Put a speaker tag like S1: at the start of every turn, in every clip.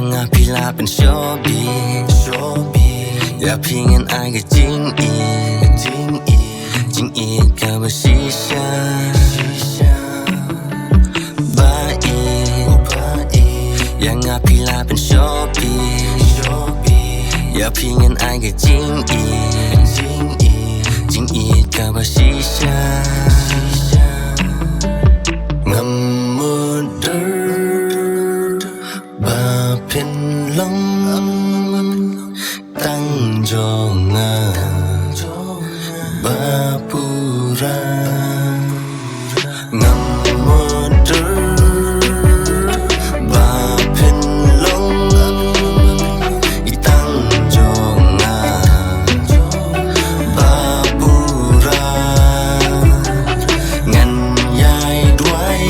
S1: yang apabilaเป็นโชบีอยากเพียงงั้นอายก็จริงอีกก็บ่ชีชาบ้าอียังapabilaเป็นโชบีอยากเพียงงั้นอายก็จริงอีกก็บ่ชีชาNgemudur Bapin long Tang jonga Bapura Ngemudur Bapin long Tang jonga Bapura Ngan yai duai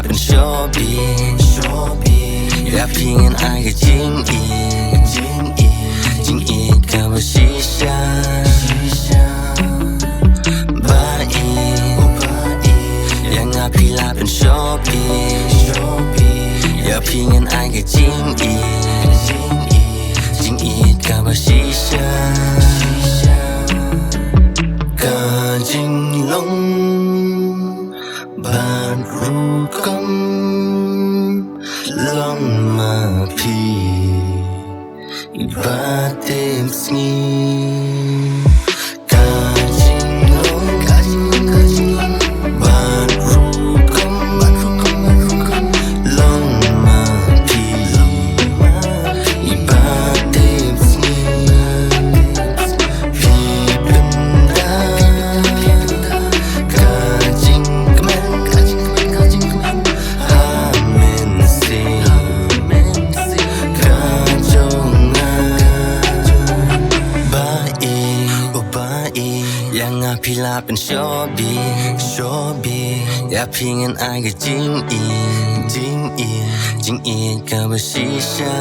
S1: เป็นโชบีอยากเพียงงั้นอายก็จริงอีกก็บ่ชีชาบ้าอียังapabilaเป็นโชบีอยากเพียงงั้นอายก็จริงอีกก็บ่ชีชาก็จริงลงบ้านรู้กำลองมาพี่บาเต็มสงีกาจิงลงบ้านรู้กำลองมาพี่บาเต็มสงีพี่เป็นดากาจิงยังapabilaเป็นโชบีอยากเพียงงั้นอายก็จริงอีกก็บ่ชีชา